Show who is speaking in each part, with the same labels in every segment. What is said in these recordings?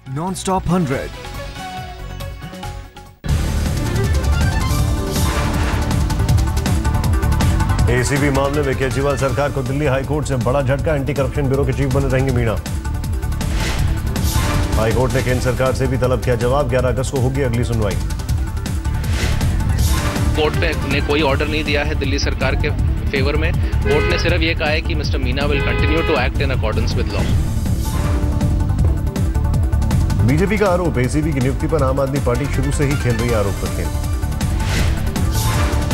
Speaker 1: Non-stop 100.
Speaker 2: ACB मामले में केजरीवाल सरकार को दिल्ली हाईकोर्ट से बड़ा झटका। एंटी करप्शन ब्यूरो के चीफ बने रहेंगे मीणा। हाईकोर्ट ने केंद्र सरकार से भी तलब किया जवाब। 11 अगस्त को होगी अगली सुनवाई।
Speaker 3: कोर्ट ने कोई ऑर्डर नहीं दिया है दिल्ली सरकार के फेवर में। कोर्ट ने सिर्फ ये कहा है कि mister Meena will continue to act in accordance with law.
Speaker 2: BJP का आरोप, एसीबी की नियुक्ति पर आम आदमी पार्टी शुरू से ही खेल रही आरोप पर खेल।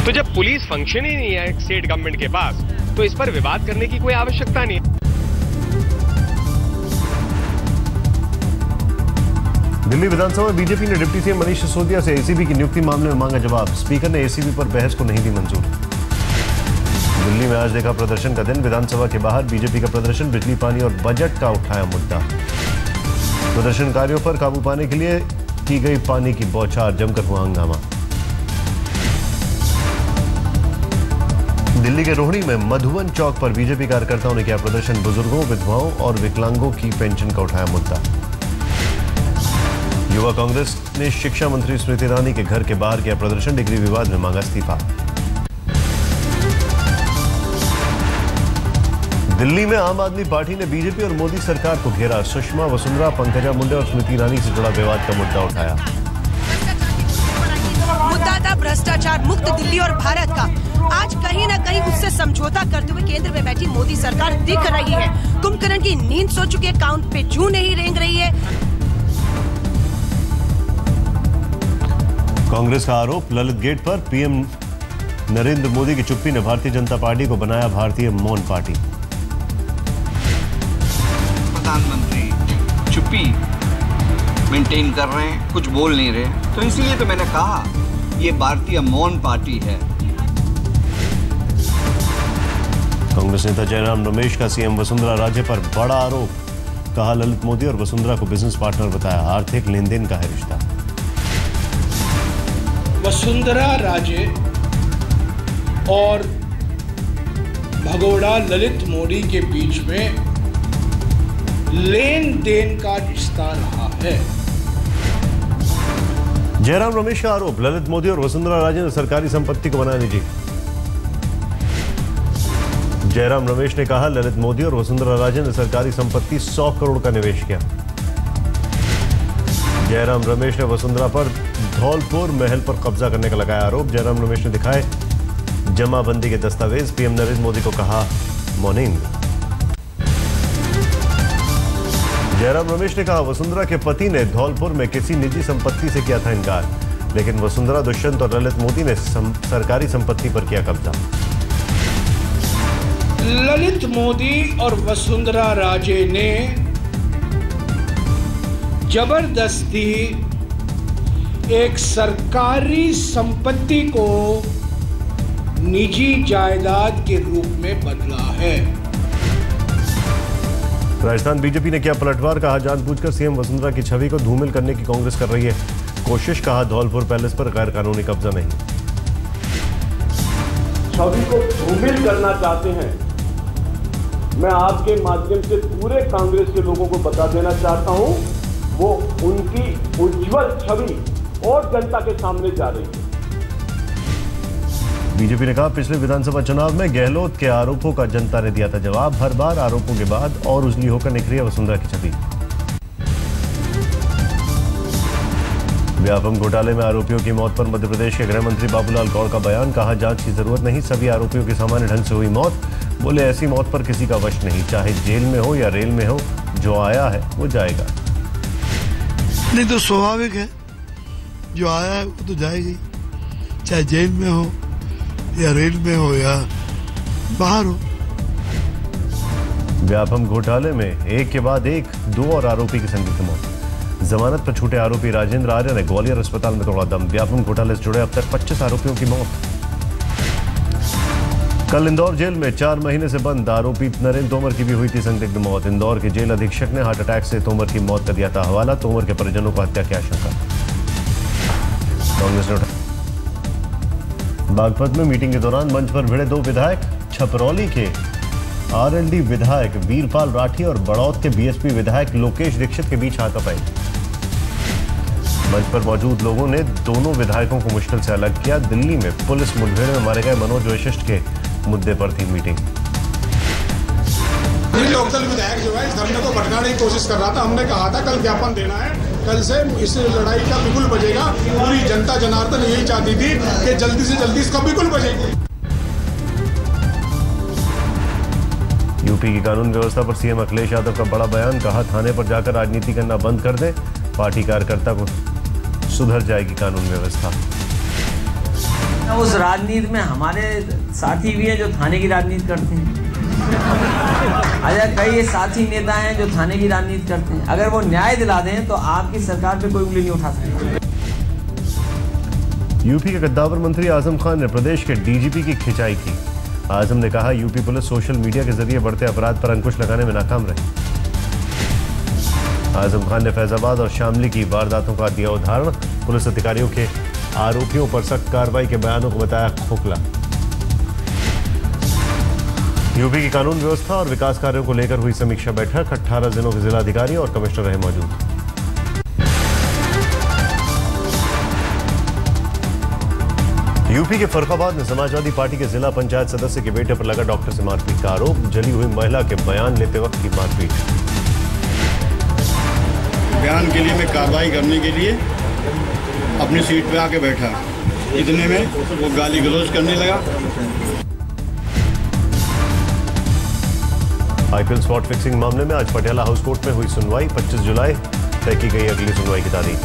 Speaker 4: तो जब पुलिस फंक्शन ही नहीं है स्टेट गवर्नमेंट के पास, तो इस पर विवाद करने की कोई आवश्यकता नहीं।
Speaker 2: दिल्ली विधानसभा में बीजेपी ने डिप्टी सीएम मनीष सिसोदिया से एसीबी की नियुक्ति मामले में मांगा जवाब। स्पीकर ने एसीबी पर बहस को नहीं दी मंजूरी। दिल्ली में आज देखा प्रदर्शन का दिन। विधानसभा के बाहर बीजेपी का प्रदर्शन, बिजली पानी और बजट का उठाया मुद्दा। प्रदर्शनकारियों पर काबू पाने के लिए की गई पानी की बौछार, जमकर हुआ हंगामा। दिल्ली के रोहिणी में मधुबन चौक पर बीजेपी कार्यकर्ताओं ने किया प्रदर्शन। बुजुर्गों, विधवाओं और विकलांगों की पेंशन का उठाया मुद्दा। युवा कांग्रेस ने शिक्षा मंत्री स्मृति ईरानी के घर के बाहर किया प्रदर्शन। डिग्री विवाद में मांगा इस्तीफा। दिल्ली में आम आदमी पार्टी ने बीजेपी और मोदी सरकार को घेरा। सुषमा, वसुंधरा, पंकजा मुंडे और स्मृति ईरानी से जुड़ा विवाद का मुद्दा उठाया।
Speaker 5: मुद्दा था भ्रष्टाचार मुक्त दिल्ली और भारत का। आज कहीं न कहीं उससे समझौता करते हुए केंद्र में बैठी मोदी सरकार दिख रही है। कुंभकर्ण की नींद सो चुके काउंट पे जूं नहीं रेंग रही है।
Speaker 2: कांग्रेस का आरोप, ललित गेट पर पीएम नरेंद्र मोदी की चुप्पी ने भारतीय जनता पार्टी को बनाया भारतीय मौन पार्टी।
Speaker 6: प्रधानमंत्री चुप्पी मेंटेन कर रहे हैं, कुछ बोल नहीं रहे, तो इसीलिए तो मैंने कहा ये भारतीय मौन पार्टी है।
Speaker 2: कांग्रेस नेता जयराम रमेश का सीएम वसुंधरा राजे पर बड़ा आरोप। कहा ललित मोदी और वसुंधरा को बिजनेस पार्टनर बताया। आर्थिक लेन देन का है रिश्ता।
Speaker 7: वसुंधरा राजे और भगोड़ा ललित मोदी के बीच में लेन देन का रिश्ता रहा है।
Speaker 2: जयराम रमेश का आरोप, ललित मोदी और वसुंधरा राजे ने सरकारी संपत्ति को बनाने दी। जयराम रमेश ने कहा ललित मोदी और वसुंधरा राजे ने सरकारी संपत्ति 100 करोड़ का निवेश किया। जयराम रमेश ने वसुंधरा पर धौलपुर महल पर कब्जा करने का लगाया आरोप। जयराम रमेश ने दिखाए जमाबंदी के दस्तावेज। पीएम नरेंद्र मोदी को कहा मॉर्निंग। जयराम रमेश ने कहा वसुंधरा के पति ने धौलपुर में किसी निजी संपत्ति से किया था इनकार, लेकिन वसुंधरा, दुष्यंत और ललित मोदी ने सरकारी संपत्ति पर किया कब्जा।
Speaker 7: ललित मोदी और वसुंधरा राजे ने जबरदस्ती एक सरकारी संपत्ति को निजी जायदाद के रूप में बदला है।
Speaker 2: राजस्थान बीजेपी ने किया पलटवार। कहा जानबूझकर सीएम वसुंधरा की छवि को धूमिल करने की कांग्रेस कर रही है कोशिश। कहा धौलपुर पैलेस पर गैर कानूनी कब्जा नहीं।
Speaker 8: छवि को धूमिल करना चाहते हैं। मैं आपके माध्यम से पूरे कांग्रेस के लोगों को बता देना चाहता हूं, वो उनकी उज्जवल छवि और जनता के सामने जा रही है।
Speaker 2: बीजेपी ने कहा पिछले विधानसभा चुनाव में गहलोत के आरोपों का जनता ने दिया था जवाब। हर बार आरोपों के बाद और उजली होकर निखरी है वसुंधरा की छवि। व्यापम घोटाले में आरोपियों की मौत पर मध्य प्रदेश के गृह मंत्री बाबूलाल गौड़ का बयान। कहा जांच की जरूरत नहीं, सभी आरोपियों की सामान्य ढंग से हुई मौत। बोले ऐसी मौत पर किसी का वश नहीं, चाहे जेल में हो या रेल में हो, जो आया है वो जाएगा।
Speaker 9: नहीं तो स्वाभाविक है, जो आया है वो तो जाएगी, चाहे जेल में हो या रेल में हो या बाहर हो।
Speaker 2: व्यापम घोटाले में एक के बाद एक 2 और आरोपी की संदिग्ध मौत। जमानत पर छूटे आरोपी राजेंद्र आर्य ने ग्वालियर अस्पताल में तोड़ा दम। व्यापम घोटाले से जुड़े अब तक 25 आरोपियों की मौत। कल इंदौर जेल में 4 महीने से बंद आरोपी नरेंद्र तोमर की भी हुई थी संदिग्ध मौत। इंदौर के जेल अधीक्षक ने हार्ट अटैक से तोमर की मौत का दिया था हवाला। तोमर के परिजनों को हत्या की आशंका। कांग्रेस ने बागपत में मीटिंग के दौरान मंच पर भिड़े 2 विधायक। छपरौली के आरएलडी विधायक वीरपाल राठी और बड़ौद के बीएसपी विधायक लोकेश दीक्षित के बीच हाथापाई। मंच पर मौजूद लोगों ने दोनों विधायकों को मुश्किल से अलग किया। दिल्ली में पुलिस मुठभेड़ में मारे गए मनोज वशिष्ठ के मुद्दे पर थी मीटिंग।
Speaker 1: लोकदल विधायक जो है इस धरने को भटकाने की कोशिश कर रहा था। हमने कहा था कल ज्ञापन देना है, कल से इस लड़ाई का बिगुल बजेगा। पूरी जनता जनार्दन यही चाहती थी कि जल्दी से जल्दी इसका बिगुल बजेगी।
Speaker 2: यूपी की कानून व्यवस्था पर सीएम अखिलेश यादव का बड़ा बयान, कहा थाने पर जाकर राजनीति करना बंद कर दे, पार्टी कार्यकर्ता को सुधर जाएगी कानून व्यवस्था।
Speaker 10: उस राजनीति में हमारे साथी भी हैं जो थाने की राजनीति करते हैं। अच्छा, कई साथी नेता हैं जो थाने की राजनीति करते हैं। अगर वो न्याय दिला दें तो आपकी सरकार पे कोई उंगली नहीं उठा सकती।
Speaker 2: यूपी के कद्दावर मंत्री आजम खान ने प्रदेश के डीजीपी की खिंचाई की। आजम ने कहा यूपी पुलिस सोशल मीडिया के जरिए बढ़ते अपराध पर अंकुश लगाने में नाकाम रही। आजम खान ने फैजाबाद और शामली की वारदातों का दिया उदाहरण। पुलिस अधिकारियों के आरोपियों पर सख्त कार्रवाई के बयानों को बताया खोखला। यूपी की कानून व्यवस्था और विकास कार्यों को लेकर हुई समीक्षा बैठक। 18 जिलों के जिलाधिकारी और कमिश्नर रहे मौजूद। यूपी के फर्रुखाबाद में समाजवादी पार्टी के जिला पंचायत सदस्य के बेटे पर लगा डॉक्टर से मारपीट का आरोप। जली हुई महिला के बयान लेते वक्त की मारपीट।
Speaker 1: बयान के लिए मैं कार्रवाई करने के लिए अपनी सीट पे आके बैठा, इतने में वो गाली गलौज करने लगा।
Speaker 2: आईपीएल स्पॉट फिक्सिंग मामले में आज पटियाला हाउस कोर्ट में हुई सुनवाई। 25 जुलाई तय की गई अगली सुनवाई की तारीख।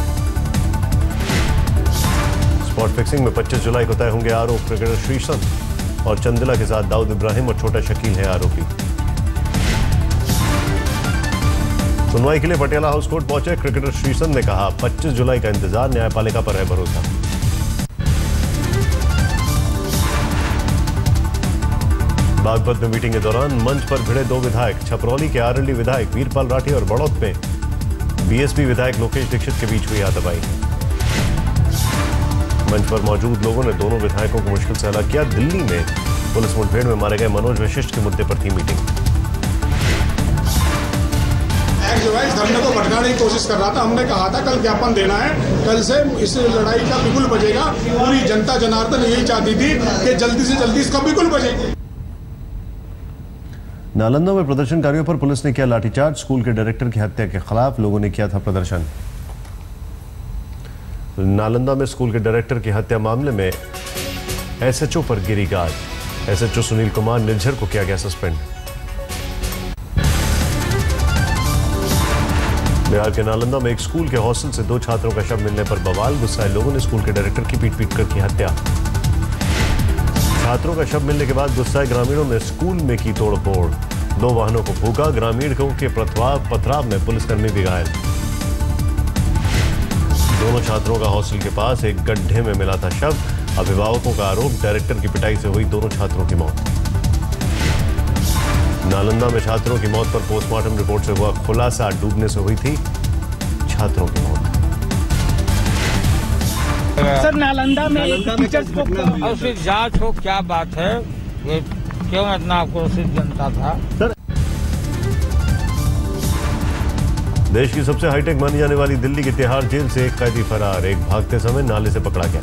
Speaker 2: स्पॉट फिक्सिंग में 25 जुलाई को तय होंगे आरोप। क्रिकेटर श्रीसंत और चंदिला के साथ दाऊद इब्राहिम और छोटा शकील है आरोपी। सुनवाई के लिए पटियाला हाउस कोर्ट पहुंचे क्रिकेटर श्रीसंत ने कहा 25 जुलाई का इंतजार, न्यायपालिका पर है भरोसा। बागपत में मीटिंग के दौरान मंच पर भिड़े दो विधायक। छपरौली के आरएलडी विधायक वीरपाल राठी और बड़ौत में बीएसपी विधायक लोकेश दीक्षित के बीच हुई हाथापाई। मंच पर मौजूद लोगों ने दोनों विधायकों को मुश्किल से अलग किया। दिल्ली में पुलिस मुठभेड़ में मारे गए मनोज वशिष्ठ के मुद्दे पर थी मीटिंग।
Speaker 1: जो है इस धरने को भटकाने की कोशिश कर रहा था। हमने कहा था कल ज्ञापन देना है, कल से इस लड़ाई का बिगुल बजेगा। पूरी जनता जनार्दन यही चाहती थी कि जल्दी से जल्दी इसका बिगुल बजेगी।
Speaker 2: नालंदा में प्रदर्शनकारियों पर पुलिस ने किया लाठीचार्ज। स्कूल के डायरेक्टर की हत्या के खिलाफ लोगों ने किया था प्रदर्शन। नालंदा में स्कूल के डायरेक्टर की हत्या मामले में एसएचओ पर गिरी गाज। एसएचओ सुनील कुमार निर्झर को किया गया सस्पेंड। बिहार के नालंदा में एक स्कूल के हॉस्टल से 2 छात्रों का शव मिलने पर बवाल। गुस्साए लोगों ने स्कूल के डायरेक्टर की पीट कर की हत्या। छात्रों का शव मिलने के बाद गुस्साए ग्रामीणों ने स्कूल में की तोड़फोड़। 2 वाहनों को फूंका। ग्रामीणों के पथराव में पुलिसकर्मी भी घायल। दोनों छात्रों का हॉस्टल के पास एक गड्ढे में मिला था शव। अभिभावकों का आरोप, डायरेक्टर की पिटाई से हुई दोनों छात्रों की मौत। नालंदा में छात्रों की मौत पर पोस्टमार्टम रिपोर्ट से हुआ खुलासा। डूबने से हुई थी छात्रों की मौत।
Speaker 7: सर नालंदा में टीचर्स को
Speaker 10: उसकी जांच हो, क्या बात है, ये क्यों इतना आक्रोशित जनता था।
Speaker 2: देश की सबसे हाईटेक मानी जाने वाली दिल्ली की तिहाड़ जेल से एक कैदी फरार। एक भागते समय नाले से पकड़ा गया।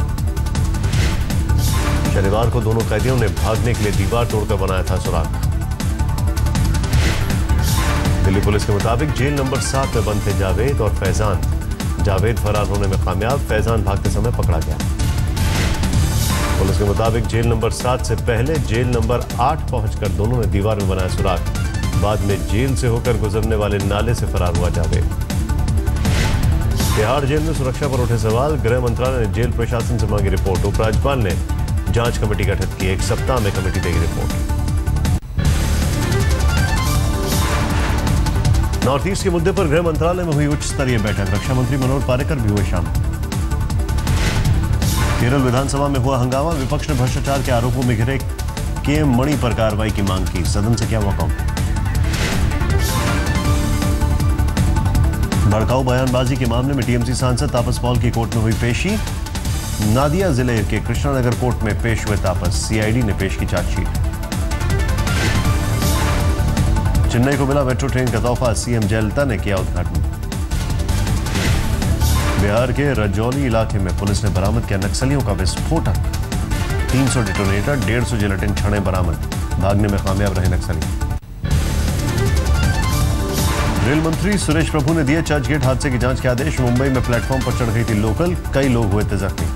Speaker 2: शनिवार को दोनों कैदियों ने भागने के लिए दीवार तोड़कर बनाया था सुराग। दिल्ली पुलिस के मुताबिक जेल नंबर 7 में बंद थे जावेद और फैजान। जावेद फरार होने में कामयाब, फैजान भागते समय पकड़ा गया। पुलिस के मुताबिक जेल नंबर 7 से पहले जेल नंबर 8 पहुंचकर दोनों ने दीवार में बनाया सुराग। बाद में जेल से होकर गुजरने वाले नाले से फरार हुआ जावेद। तिहाड़ जेल में सुरक्षा पर उठे सवाल। गृह मंत्रालय ने जेल प्रशासन से मांगी रिपोर्ट। उपराज्यपाल ने जांच कमेटी गठित की। 1 सप्ताह में कमेटी देगी रिपोर्ट। नॉर्थ ईस्ट के मुद्दे पर गृह मंत्रालय में हुई उच्च स्तरीय बैठक। रक्षा मंत्री मनोहर पारिकर भी हुए शामिल। केरल विधानसभा में हुआ हंगामा। विपक्ष ने भ्रष्टाचार के आरोपों में घिरे केएम मणि पर कार्रवाई की मांग की। सदन से किया वॉकआउट। भड़काऊ बयानबाजी के मामले में टीएमसी सांसद तापस पॉल की कोर्ट में हुई पेशी। नादिया जिले के कृष्णानगर कोर्ट में पेश हुए तापस। सीआईडी ने पेश की चार्जशीट। चेन्नई को मिला मेट्रो ट्रेन का तोहफा। सीएम जयललिता ने किया उद्घाटन। बिहार के रजौली इलाके में पुलिस ने बरामद किया नक्सलियों का विस्फोटक। 300 डिटोनेटर, 150 जिलेटिन छड़ें बरामद। भागने में कामयाब रहे नक्सली। रेल मंत्री सुरेश प्रभु ने दिए चर्चगेट हादसे की जांच के आदेश। मुंबई में प्लेटफॉर्म पर चढ़ गई थी लोकल, कई लोग हुए थे जख्मी।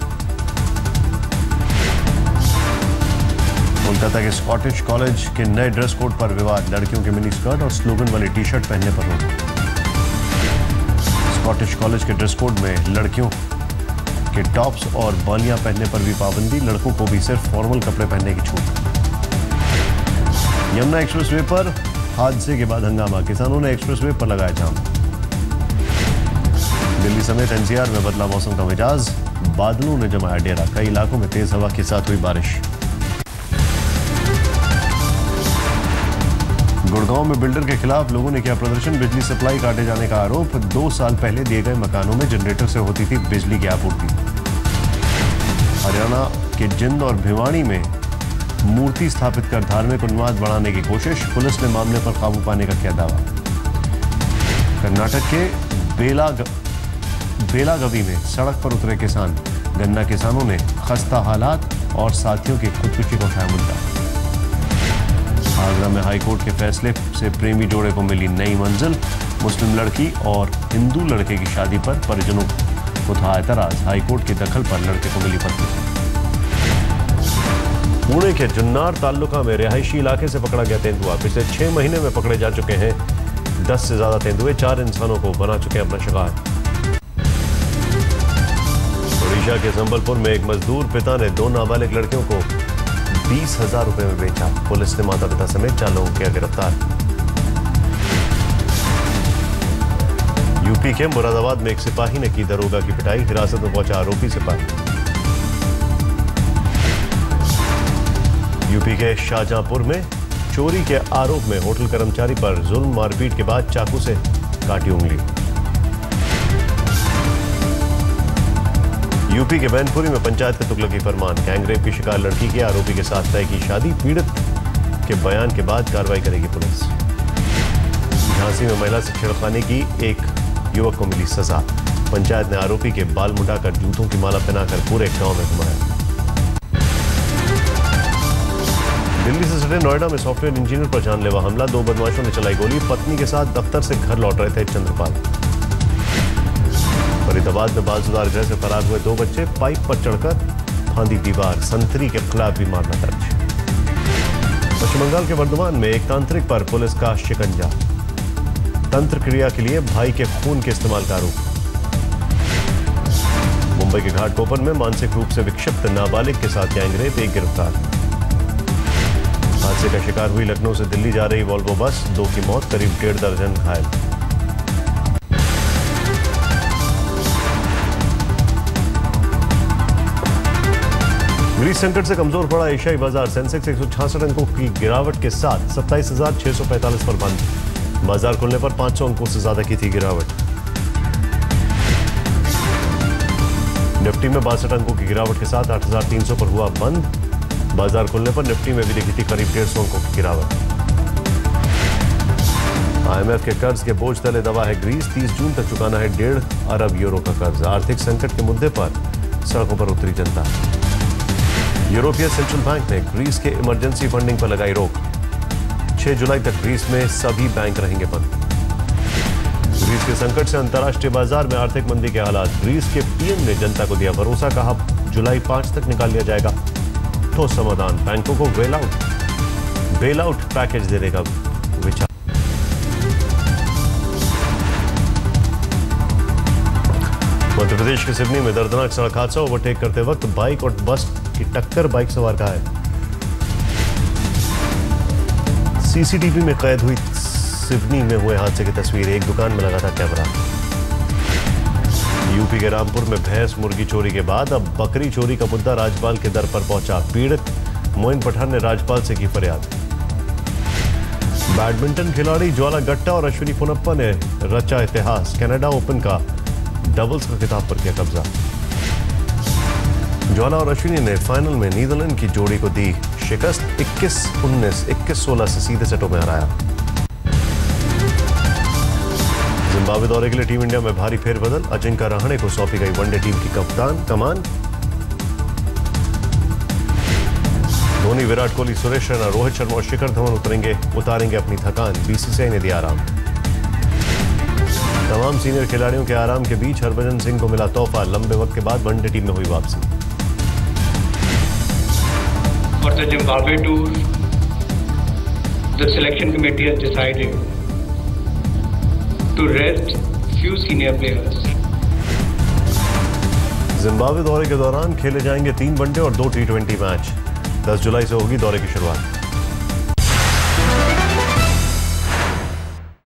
Speaker 2: कोलकाता के स्कॉटिश कॉलेज के नए ड्रेस कोड पर विवाद। लड़कियों के मिनी स्कर्ट और स्लोगन वाली टी शर्ट पहनने पर रोक। स्कॉटिश कॉलेज के ड्रेस कोड में लड़कियों के टॉप्स और बालियां पहनने पर भी पाबंदी। लड़कों को भी सिर्फ फॉर्मल कपड़े पहनने की छूट। यमुना एक्सप्रेसवे पर हादसे के बाद हंगामा। किसानों ने एक्सप्रेसवे पर लगाया जाम। दिल्ली समेत एनसीआर में बदला मौसम का मिजाज। बादलों ने जमाया डेरा। कई इलाकों में तेज हवा के साथ हुई बारिश। गुड़गांव में बिल्डर के खिलाफ लोगों ने किया प्रदर्शन। बिजली सप्लाई काटे जाने का आरोप। 2 साल पहले दिए गए मकानों में जनरेटर से होती थी बिजली की आपूर्ति। हरियाणा के जिंद और भिवानी में मूर्ति स्थापित कर धार्मिक उन्माद बढ़ाने की कोशिश। पुलिस ने मामले पर काबू पाने का किया दावा। कर्नाटक के बेलागवी में सड़क पर उतरे किसान। गन्ना किसानों ने खस्ता हालात और साथियों की खुदकुशी को उठाया मुद्दा। आगरा में हाईकोर्ट के फैसले से प्रेमी जोड़े को मिली नई मंजिल। मुस्लिम लड़की और हिंदू लड़के की शादी पर परिजनों को था एतराज। हाईकोर्ट के दखल पर लड़के को मिली पत्नी। पुणे के जुन्नार तालुका में रिहायशी इलाके से पकड़ा गया तेंदुआ। पिछले 6 महीने में पकड़े जा चुके हैं 10 से ज्यादा तेंदुए। 4 इंसानों को बना चुके हैं अपना शिकार। ओडिशा के संबलपुर में एक मजदूर पिता ने 2 नाबालिग लड़कियों को 20,000 रुपए में बेचा। पुलिस ने माता पिता समेत 4 लोगों किया गिरफ्तार। यूपी के मुरादाबाद में एक सिपाही ने की दरोगा की पिटाई। हिरासत में पहुंचा आरोपी सिपाही। यूपी के शाहजहांपुर में चोरी के आरोप में होटल कर्मचारी पर जुल्म, मारपीट के बाद चाकू से काटी उंगली। यूपी के बैनपुरी में पंचायत के तुगलकी फरमान। गैंगरेप की शिकार लड़की के आरोपी के साथ तय की शादी। पीड़ित के बयान के बाद कार्रवाई करेगी पुलिस। झांसी में महिला से छेड़खानी की एक युवक को मिली सजा। पंचायत ने आरोपी के बाल मुंडाकर जूतों की माला पहनाकर पूरे गांव में घुमाया। दिल्ली से सटे नोएडा में सॉफ्टवेयर इंजीनियर पर जानलेवा हमला। 2 बदमाशों ने चलाई गोली। पत्नी के साथ दफ्तर से घर लौट रहे थे चंद्रपाल। फरीदाबाद में बाल सुधार गृह से फरार हुए 2 बच्चे। पाइप पर चढ़कर फांदी दीवार। संतरी के खिलाफ भी मामला दर्ज। पश्चिम बंगाल के वर्धमान में एक तांत्रिक पर पुलिस का शिकंजा। तंत्र क्रिया के लिए भाई के खून के इस्तेमाल का आरोप। मुंबई के घाटकोपर में मानसिक रूप से विक्षिप्त नाबालिग के साथ गैंगरेप, एक गिरफ्तार। हादसे का शिकार हुई लखनऊ से दिल्ली जा रही वॉल्वो बस। 2 की मौत, करीब 1.5 दर्जन घायल। ग्रीस संकट से कमजोर पड़ा एशियाई बाजार। सेंसेक्स 166 अंकों की गिरावट के साथ 27,645 पर बंद। बाजार खुलने पर 500 अंकों से ज्यादा की थी गिरावट। निफ्टी में 62 अंकों की गिरावट के साथ 8,300 पर हुआ बंद। बाजार खुलने पर निफ्टी में भी दिखी थी करीब 150 अंकों की गिरावट। IMF के कर्ज के बोझ तले दबा है ग्रीस। 30 जून तक चुकाना है 1.5 अरब यूरो का कर्ज। आर्थिक संकट के मुद्दे पर सड़कों पर उतरी जनता। यूरोपीय सेंट्रल बैंक ने ग्रीस के इमरजेंसी फंडिंग पर लगाई रोक। 6 जुलाई तक ग्रीस में सभी बैंक रहेंगे बंद। ग्रीस के संकट से अंतर्राष्ट्रीय बाजार में आर्थिक मंदी के हालात। ग्रीस के पीएम ने जनता को दिया भरोसा। कहा जुलाई 5 तक निकाल लिया जाएगा ठोस समाधान। बैंकों को बेल आउट पैकेज देने का विचार। मध्य प्रदेश के सिवनी में दर्दनाक सड़क हादसा। ओवरटेक करते वक्त बाइक और बस की टक्कर, बाइक सवार घायल। सीसीटीवी में कैद हुई सिवनी में हुए हादसे की तस्वीर। एक दुकान में लगा था कैमरा। यूपी के रामपुर में भैंस मुर्गी चोरी के बाद अब बकरी चोरी का मुद्दा राज्यपाल के दर पर पहुंचा। पीड़ित मोइन पठान ने राज्यपाल से की फरियाद। बैडमिंटन खिलाड़ी ज्वाला गट्टा और अश्विनी पोनप्पा ने रचा इतिहास। कनाडा ओपन का डबल्स का खिताब पर किया कब्जा। ज्वाला और अश्विनी ने फाइनल में नीदरलैंड की जोड़ी को दी शिकस्त। 21-19, 21-16 से सीधे सेटों में हराया। जिम्बाब्वे दौरे के लिए टीम इंडिया में भारी फेरबदल, अजिंक्य रहाणे को सौंपी गई वनडे टीम की कमान। धोनी, विराट कोहली, सुरेश रैना, रोहित शर्मा और शिखर धवन उतारेंगे अपनी थकान, बीसीसीआई ने दिया आराम। तमाम सीनियर खिलाड़ियों के आराम के बीच हरभजन सिंह को मिला तोहफा, लंबे वक्त के बाद वनडे टीम में हुई वापसी।
Speaker 11: For the Zimbabwe tour, the selection committee has decided to rest few senior players.
Speaker 2: Zimbabwe दौरे के दौरान खेले जाएंगे 3 वनडे और 2 T20 मैच। 10 जुलाई से होगी दौरे की शुरुआत।